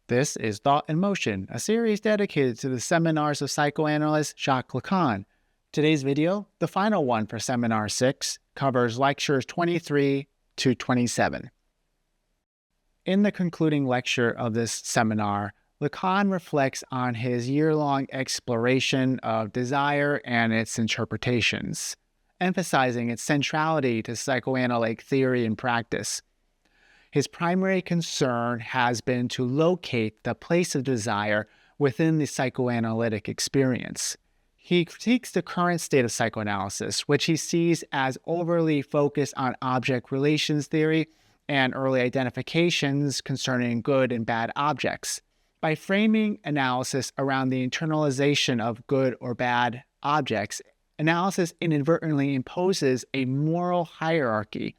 This is Thought in Motion, a series dedicated to the seminars of psychoanalyst Jacques Lacan. Today's video, the final one for Seminar 6, covers lectures 23 to 27. In the concluding lecture of this seminar, Lacan reflects on his year-long exploration of desire and its interpretations, emphasizing its centrality to psychoanalytic theory and practice. His primary concern has been to locate the place of desire within the psychoanalytic experience. He critiques the current state of psychoanalysis, which he sees as overly focused on object relations theory and early identifications concerning good and bad objects. By framing analysis around the internalization of good or bad objects, analysis inadvertently imposes a moral hierarchy.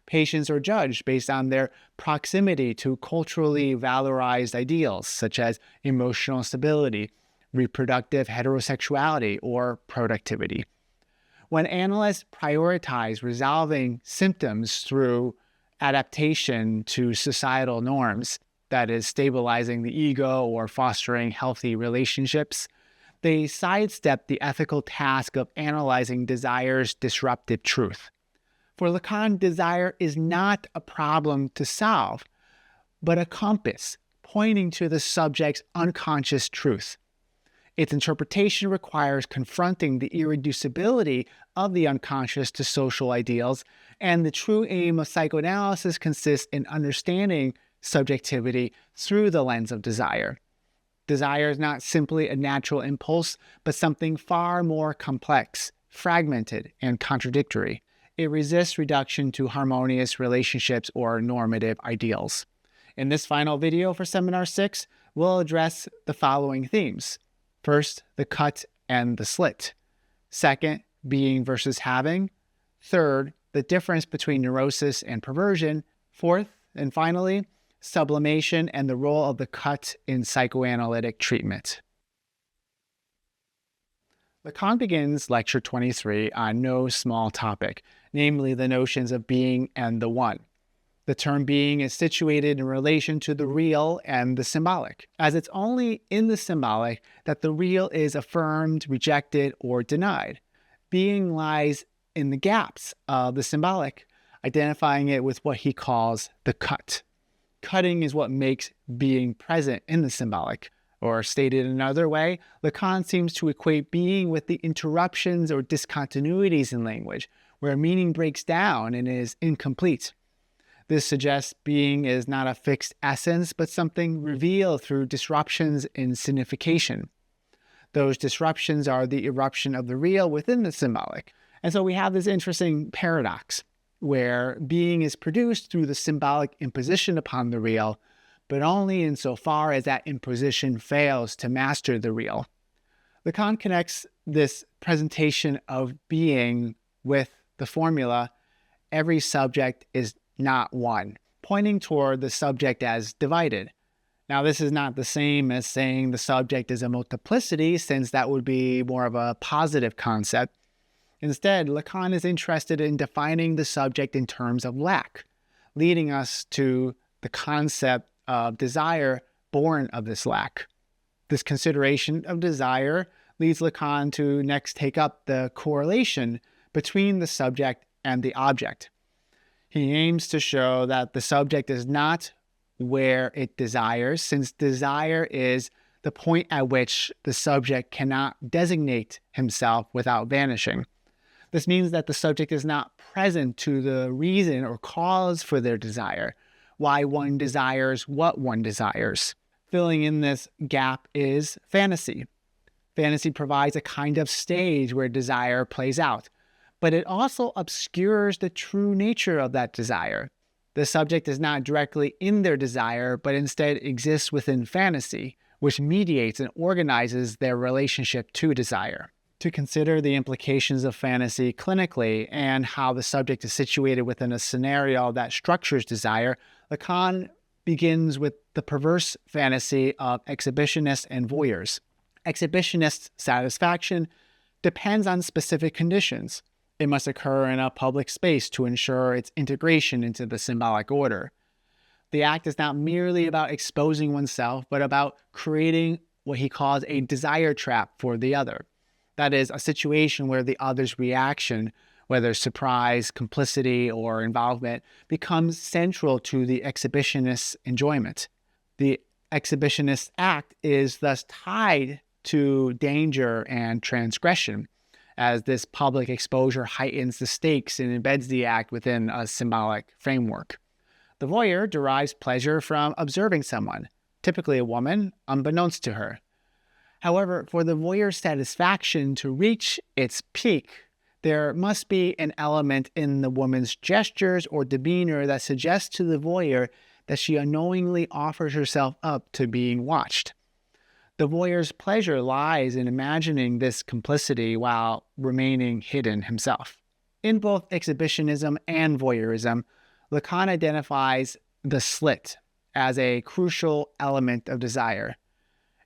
Patients are judged based on their proximity to culturally valorized ideals, such as emotional stability, reproductive heterosexuality, or productivity. When analysts prioritize resolving symptoms through adaptation to societal norms, that is, stabilizing the ego or fostering healthy relationships, they sidestep the ethical task of analyzing desire's disruptive truth. For Lacan, desire is not a problem to solve, but a compass pointing to the subject's unconscious truth. Its interpretation requires confronting the irreducibility of the unconscious to social ideals, and the true aim of psychoanalysis consists in understanding subjectivity through the lens of desire. Desire is not simply a natural impulse, but something far more complex, fragmented, and contradictory. It resists reduction to harmonious relationships or normative ideals. In this final video for Seminar 6, we'll address the following themes. First, the cut and the slit. Second, being versus having. Third, the difference between neurosis and perversion. Fourth, and finally, sublimation and the role of the cut in psychoanalytic treatment. Lacan begins lecture 23 on no small topic, namely the notions of being and the one. The term being is situated in relation to the real and the symbolic, as it's only in the symbolic that the real is affirmed, rejected, or denied. Being lies in the gaps of the symbolic, identifying it with what he calls the cut. Cutting is what makes being present in the symbolic. Or stated another way, Lacan seems to equate being with the interruptions or discontinuities in language, where meaning breaks down and is incomplete. This suggests being is not a fixed essence, but something revealed through disruptions in signification. Those disruptions are the eruption of the real within the symbolic. And so we have this interesting paradox, where being is produced through the symbolic imposition upon the real, but only insofar as that imposition fails to master the real. Lacan connects this presentation of being with the formula, every subject is not one, pointing toward the subject as divided. Now, this is not the same as saying the subject is a multiplicity, since that would be more of a positive concept. Instead, Lacan is interested in defining the subject in terms of lack, leading us to the concept of desire born of this lack. This consideration of desire leads Lacan to next take up the correlation between the subject and the object. He aims to show that the subject is not where it desires, since desire is the point at which the subject cannot designate himself without vanishing. This means that the subject is not present to the reason or cause for their desire, why one desires what one desires. Filling in this gap is fantasy. Fantasy provides a kind of stage where desire plays out, but it also obscures the true nature of that desire. The subject is not directly in their desire, but instead exists within fantasy, which mediates and organizes their relationship to desire. To consider the implications of fantasy clinically and how the subject is situated within a scenario that structures desire, Lacan begins with the perverse fantasy of exhibitionists and voyeurs. Exhibitionist satisfaction depends on specific conditions. It must occur in a public space to ensure its integration into the symbolic order. The act is not merely about exposing oneself, but about creating what he calls a desire trap for the other. That is, a situation where the other's reaction, whether surprise, complicity, or involvement, becomes central to the exhibitionist's enjoyment. The exhibitionist act is thus tied to danger and transgression, as this public exposure heightens the stakes and embeds the act within a symbolic framework. The voyeur derives pleasure from observing someone, typically a woman, unbeknownst to her. However, for the voyeur's satisfaction to reach its peak, there must be an element in the woman's gestures or demeanor that suggests to the voyeur that she unknowingly offers herself up to being watched. The voyeur's pleasure lies in imagining this complicity while remaining hidden himself. In both exhibitionism and voyeurism, Lacan identifies the slit as a crucial element of desire.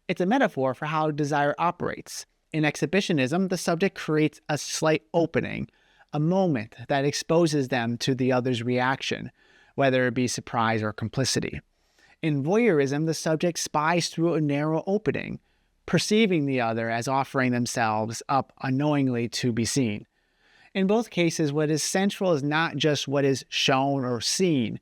It's a metaphor for how desire operates. In exhibitionism, the subject creates a slight opening, a moment that exposes them to the other's reaction, whether it be surprise or complicity. In voyeurism, the subject spies through a narrow opening, perceiving the other as offering themselves up unknowingly to be seen. In both cases, what is central is not just what is shown or seen,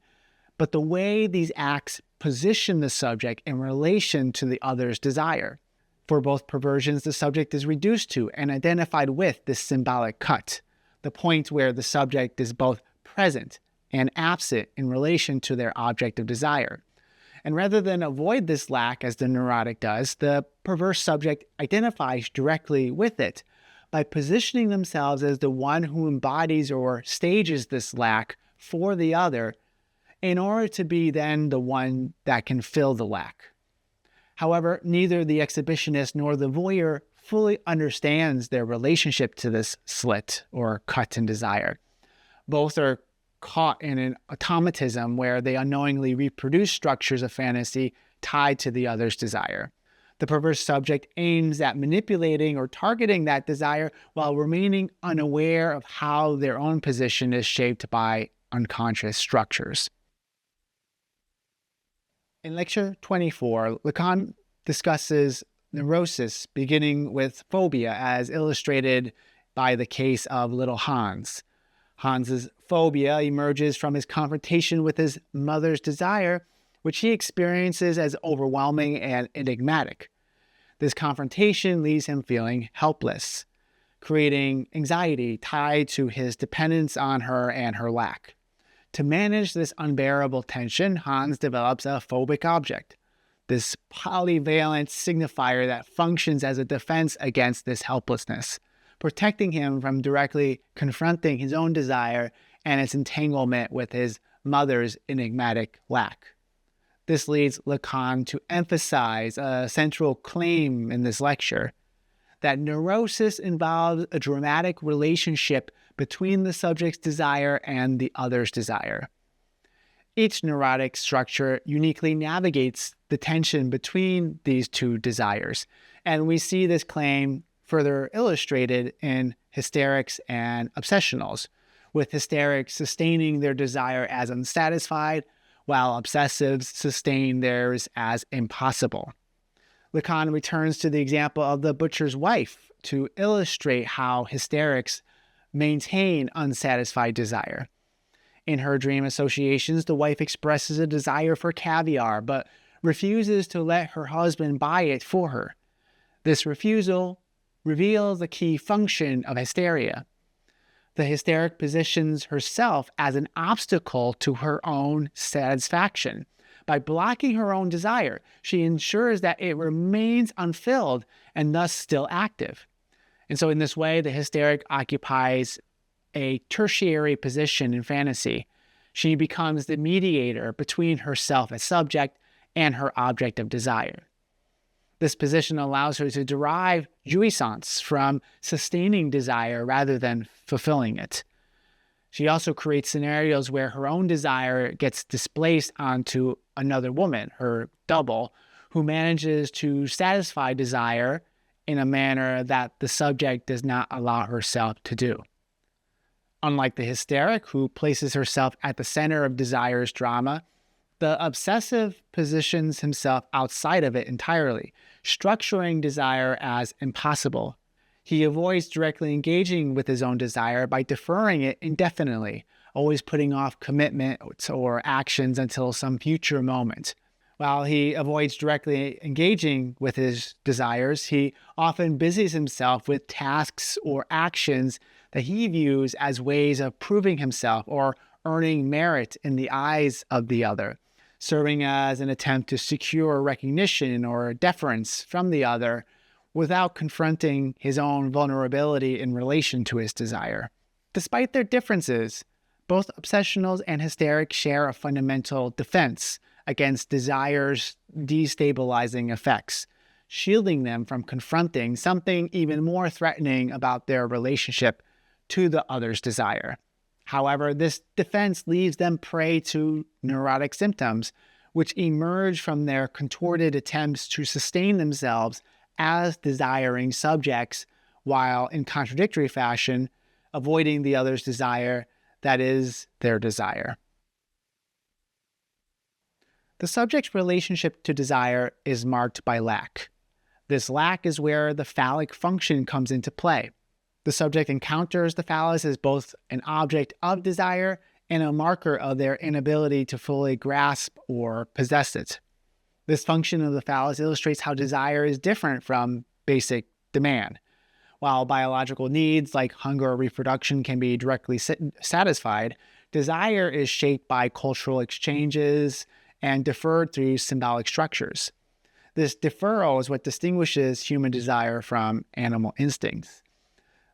but the way these acts position the subject in relation to the other's desire. For both perversions, the subject is reduced to and identified with this symbolic cut, the point where the subject is both present and absent in relation to their object of desire. And rather than avoid this lack as the neurotic does, the perverse subject identifies directly with it by positioning themselves as the one who embodies or stages this lack for the other in order to be then the one that can fill the lack. However, neither the exhibitionist nor the voyeur fully understands their relationship to this slit or cut in desire. Both are caught in an automatism where they unknowingly reproduce structures of fantasy tied to the other's desire. The perverse subject aims at manipulating or targeting that desire while remaining unaware of how their own position is shaped by unconscious structures. In Lecture 24, Lacan discusses neurosis, beginning with phobia, as illustrated by the case of little Hans. Hans's phobia emerges from his confrontation with his mother's desire, which he experiences as overwhelming and enigmatic. This confrontation leaves him feeling helpless, creating anxiety tied to his dependence on her and her lack. To manage this unbearable tension, Hans develops a phobic object, this polyvalent signifier that functions as a defense against this helplessness, protecting him from directly confronting his own desire and its entanglement with his mother's enigmatic lack. This leads Lacan to emphasize a central claim in this lecture, that neurosis involves a dramatic relationship between the subject's desire and the other's desire. Each neurotic structure uniquely navigates the tension between these two desires, and we see this claim further illustrated in hysterics and obsessionals, with hysterics sustaining their desire as unsatisfied, while obsessives sustain theirs as impossible. Lacan returns to the example of the butcher's wife to illustrate how hysterics maintain unsatisfied desire. In her dream associations, the wife expresses a desire for caviar, but refuses to let her husband buy it for her. This refusal reveals the key function of hysteria. The hysteric positions herself as an obstacle to her own satisfaction. By blocking her own desire, she ensures that it remains unfilled and thus still active. And so in this way, the hysteric occupies a tertiary position in fantasy. She becomes the mediator between herself as subject and her object of desire. This position allows her to derive jouissance from sustaining desire rather than fulfilling it. She also creates scenarios where her own desire gets displaced onto another woman, her double, who manages to satisfy desire in a manner that the subject does not allow herself to do. Unlike the hysteric, who places herself at the center of desire's drama, The obsessive positions himself outside of it entirely, structuring desire as impossible. He avoids directly engaging with his own desire by deferring it indefinitely, always putting off commitment or actions until some future moment. While he avoids directly engaging with his desires, he often busies himself with tasks or actions that he views as ways of proving himself or earning merit in the eyes of the other, serving as an attempt to secure recognition or deference from the other without confronting his own vulnerability in relation to his desire. Despite their differences, both obsessionals and hysterics share a fundamental defense against desire's destabilizing effects, shielding them from confronting something even more threatening about their relationship to the other's desire. However, this defense leaves them prey to neurotic symptoms, which emerge from their contorted attempts to sustain themselves as desiring subjects, while in contradictory fashion, avoiding the other's desire that is their desire. The subject's relationship to desire is marked by lack. This lack is where the phallic function comes into play. The subject encounters the phallus as both an object of desire and a marker of their inability to fully grasp or possess it. This function of the phallus illustrates how desire is different from basic demand. While biological needs like hunger or reproduction can be directly satisfied, desire is shaped by cultural exchanges and deferred through symbolic structures. This deferral is what distinguishes human desire from animal instincts.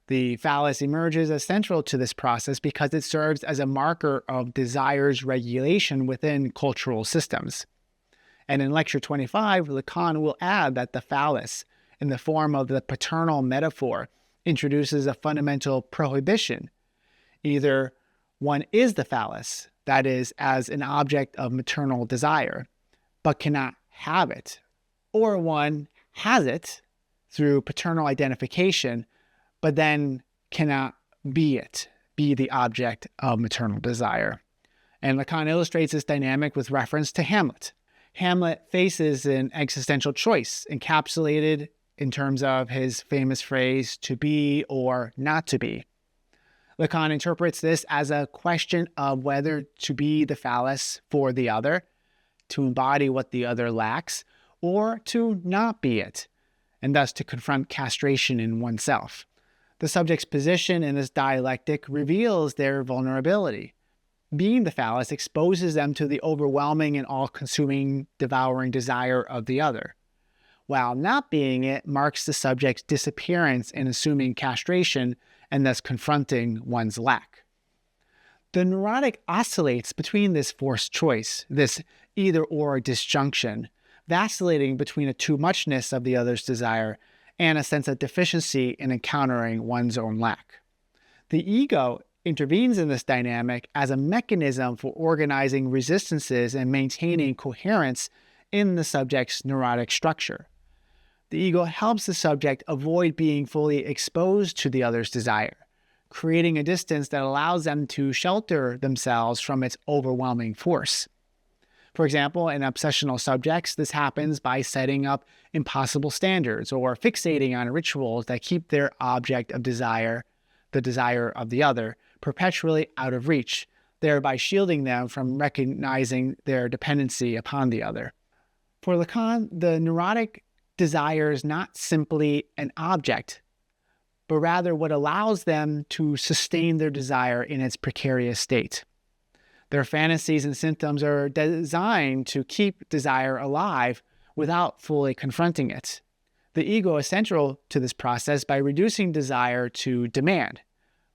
The phallus emerges as central to this process because it serves as a marker of desire's regulation within cultural systems. And in Lecture 25, Lacan will add that the phallus, in the form of the paternal metaphor, introduces a fundamental prohibition. Either one is the phallus, that is, as an object of maternal desire, but cannot have it, or one has it through paternal identification, but then cannot be it, be the object of maternal desire. And Lacan illustrates this dynamic with reference to Hamlet. Hamlet faces an existential choice encapsulated in terms of his famous phrase, to be or not to be. Lacan interprets this as a question of whether to be the phallus for the other, to embody what the other lacks, or to not be it, and thus to confront castration in oneself. The subject's position in this dialectic reveals their vulnerability. Being the phallus exposes them to the overwhelming and all-consuming, devouring desire of the other, while not being it marks the subject's disappearance in assuming castration and thus confronting one's lack. The neurotic oscillates between this forced choice, this either-or disjunction, vacillating between a too-muchness of the other's desire and a sense of deficiency in encountering one's own lack. The ego intervenes in this dynamic as a mechanism for organizing resistances and maintaining coherence in the subject's neurotic structure. The ego helps the subject avoid being fully exposed to the other's desire, creating a distance that allows them to shelter themselves from its overwhelming force. For example, in obsessional subjects, this happens by setting up impossible standards or fixating on rituals that keep their object of desire, the desire of the other, perpetually out of reach, thereby shielding them from recognizing their dependency upon the other. For Lacan, the neurotic desire is not simply an object, but rather what allows them to sustain their desire in its precarious state. Their fantasies and symptoms are designed to keep desire alive without fully confronting it. The ego is central to this process by reducing desire to demand,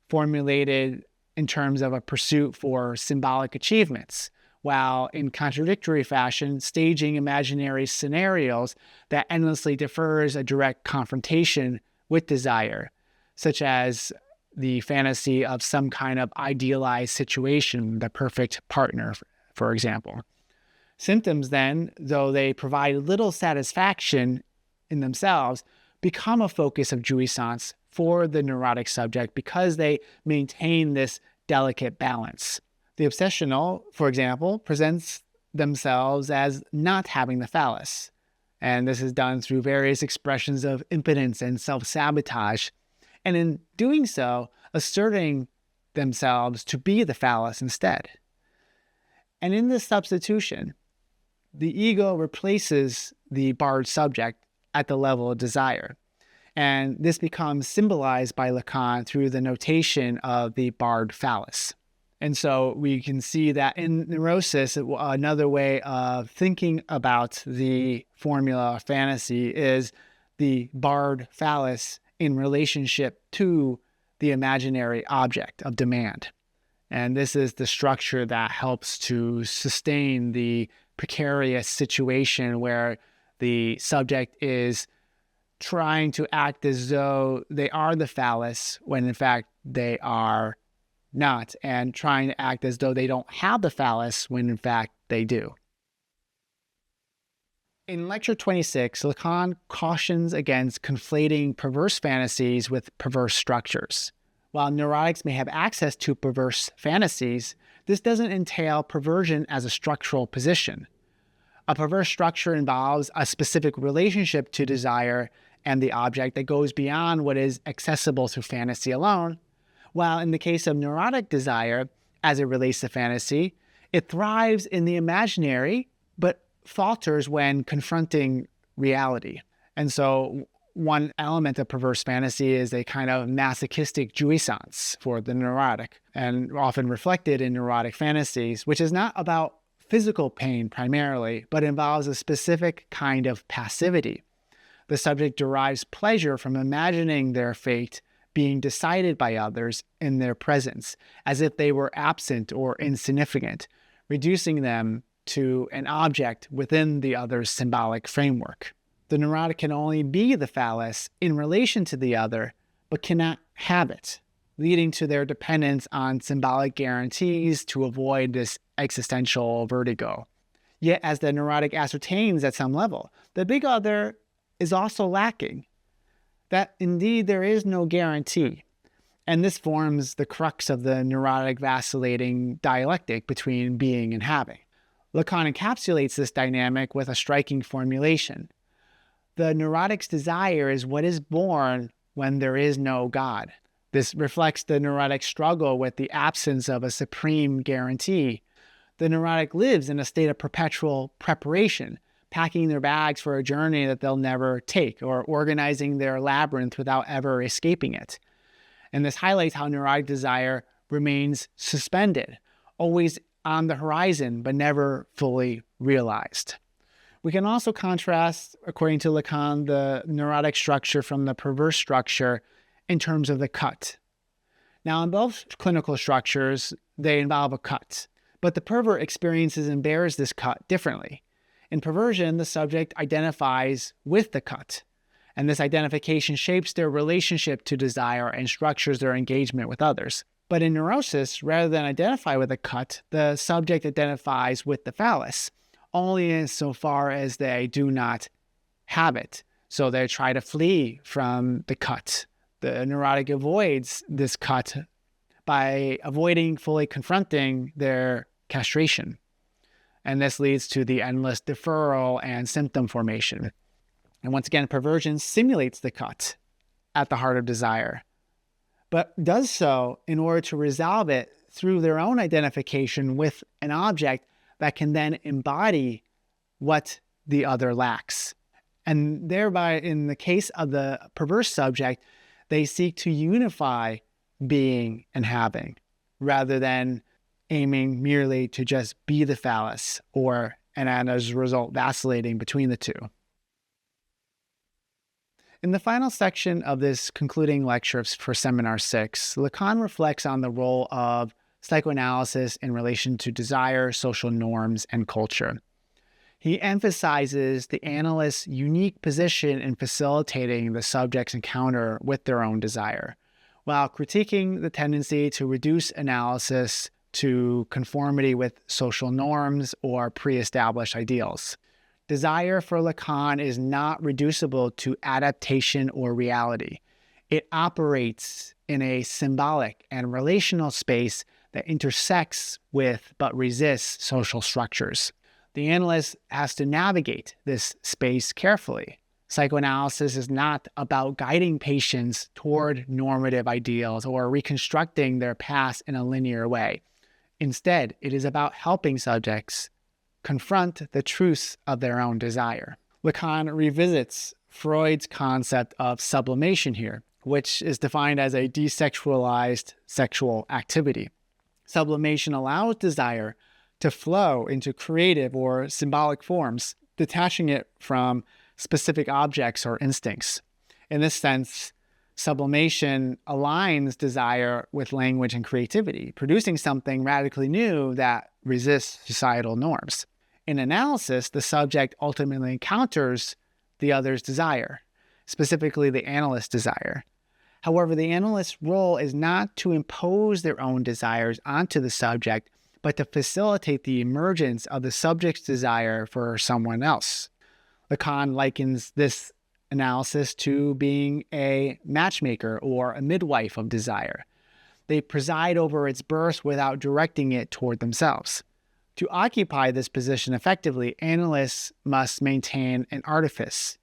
formulated in terms of a pursuit for symbolic achievements, while in contradictory fashion, staging imaginary scenarios that endlessly defers a direct confrontation with desire, such as the fantasy of some kind of idealized situation, the perfect partner, for example. Symptoms then, though they provide little satisfaction in themselves, become a focus of jouissance for the neurotic subject because they maintain this delicate balance. The obsessional, for example, presents themselves as not having the phallus. And this is done through various expressions of impotence and self-sabotage. And in doing so, asserting themselves to be the phallus instead. And in this substitution, the ego replaces the barred subject at the level of desire. And this becomes symbolized by Lacan through the notation of the barred phallus. And so we can see that in neurosis, another way of thinking about the formula of fantasy is the barred phallus in relationship to the imaginary object of demand. And this is the structure that helps to sustain the precarious situation where the subject is trying to act as though they are the phallus when in fact they are not, and trying to act as though they don't have the phallus when in fact they do. In lecture 26, Lacan cautions against conflating perverse fantasies with perverse structures. While neurotics may have access to perverse fantasies, this doesn't entail perversion as a structural position. A perverse structure involves a specific relationship to desire and the object that goes beyond what is accessible through fantasy alone, while in the case of neurotic desire, as it relates to fantasy, it thrives in the imaginary, but falters when confronting reality. And so one element of perverse fantasy is a kind of masochistic jouissance for the neurotic, and often reflected in neurotic fantasies, which is not about physical pain primarily, but involves a specific kind of passivity. The subject derives pleasure from imagining their fate being decided by others in their presence, as if they were absent or insignificant, reducing them to an object within the other's symbolic framework. The neurotic can only be the phallus in relation to the other, but cannot have it, leading to their dependence on symbolic guarantees to avoid this existential vertigo. Yet, as the neurotic ascertains at some level, the big other is also lacking, that indeed there is no guarantee. And this forms the crux of the neurotic vacillating dialectic between being and having. Lacan encapsulates this dynamic with a striking formulation. The neurotic's desire is what is born when there is no God. This reflects the neurotic's struggle with the absence of a supreme guarantee. The neurotic lives in a state of perpetual preparation, packing their bags for a journey that they'll never take, or organizing their labyrinth without ever escaping it. And this highlights how neurotic desire remains suspended, always on the horizon, but never fully realized. We can also contrast, according to Lacan, the neurotic structure from the perverse structure in terms of the cut. Now, in both clinical structures, they involve a cut, but the pervert experiences and bears this cut differently. In perversion, the subject identifies with the cut, and this identification shapes their relationship to desire and structures their engagement with others. But in neurosis, rather than identify with a cut, the subject identifies with the phallus, only insofar as they do not have it. So they try to flee from the cut. The neurotic avoids this cut by avoiding fully confronting their castration. And this leads to the endless deferral and symptom formation. And once again, perversion simulates the cut at the heart of desire, but does so in order to resolve it through their own identification with an object that can then embody what the other lacks. And thereby, in the case of the perverse subject, they seek to unify being and having, rather than aiming merely to just be the phallus, and as a result, vacillating between the two. In the final section of this concluding lecture for Seminar 6, Lacan reflects on the role of psychoanalysis in relation to desire, social norms, and culture. He emphasizes the analyst's unique position in facilitating the subject's encounter with their own desire, while critiquing the tendency to reduce analysis to conformity with social norms or pre-established ideals. Desire for Lacan is not reducible to adaptation or reality. It operates in a symbolic and relational space that intersects with but resists social structures. The analyst has to navigate this space carefully. Psychoanalysis is not about guiding patients toward normative ideals or reconstructing their past in a linear way. Instead, it is about helping subjects confront the truths of their own desire. Lacan revisits Freud's concept of sublimation here, which is defined as a desexualized sexual activity. Sublimation allows desire to flow into creative or symbolic forms, detaching it from specific objects or instincts. In this sense, sublimation aligns desire with language and creativity, producing something radically new that resists societal norms. In analysis, the subject ultimately encounters the other's desire, specifically the analyst's desire. However, the analyst's role is not to impose their own desires onto the subject, but to facilitate the emergence of the subject's desire for someone else. Lacan likens this analysis to being a matchmaker or a midwife of desire. They preside over its birth without directing it toward themselves. To occupy this position effectively, analysts must maintain an artifice.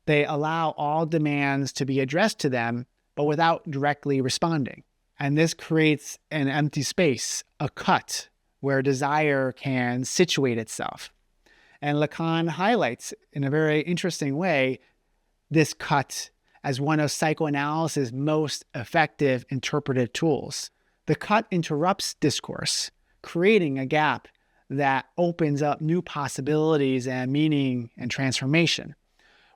They allow all demands to be addressed to them, but without directly responding. And this creates an empty space, a cut, where desire can situate itself. And Lacan highlights in a very interesting way this cut as one of psychoanalysis' most effective interpretive tools. The cut interrupts discourse, creating a gap that opens up new possibilities and meaning and transformation.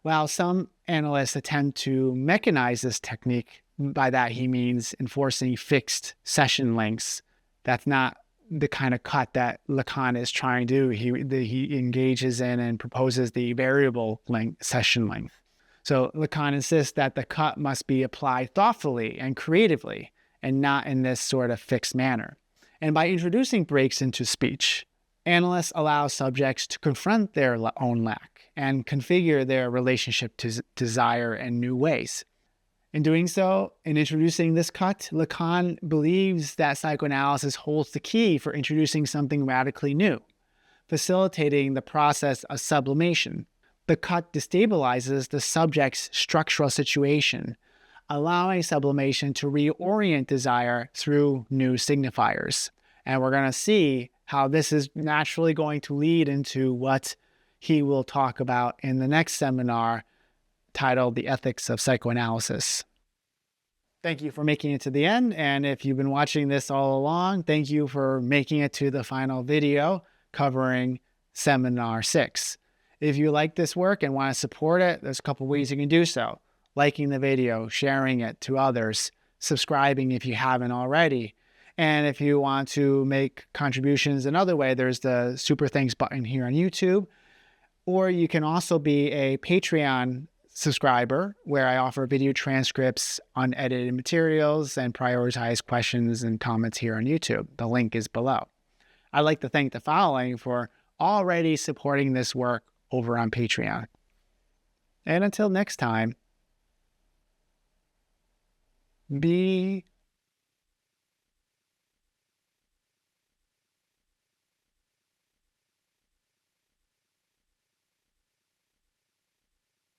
While some analysts attempt to mechanize this technique, by that he means enforcing fixed session lengths. That's not the kind of cut that Lacan is trying to do. He engages in and proposes the variable session length. So Lacan insists that the cut must be applied thoughtfully and creatively, and not in this sort of fixed manner. And by introducing breaks into speech, analysts allow subjects to confront their own lack and configure their relationship to desire in new ways. In doing so, in introducing this cut, Lacan believes that psychoanalysis holds the key for introducing something radically new, facilitating the process of sublimation. The cut destabilizes the subject's structural situation, allowing sublimation to reorient desire through new signifiers. And we're going to see how this is naturally going to lead into what he will talk about in the next seminar titled The Ethics of Psychoanalysis. Thank you for making it to the end. And if you've been watching this all along, thank you for making it to the final video covering Seminar 6. If you like this work and want to support it, there's a couple ways you can do so. Liking the video, sharing it to others, subscribing if you haven't already. And if you want to make contributions another way, there's the Super Thanks button here on YouTube. Or you can also be a Patreon subscriber, where I offer video transcripts, unedited materials, and prioritize questions and comments here on YouTube. The link is below. I'd like to thank the following for already supporting this work over on Patreon. And until next time, be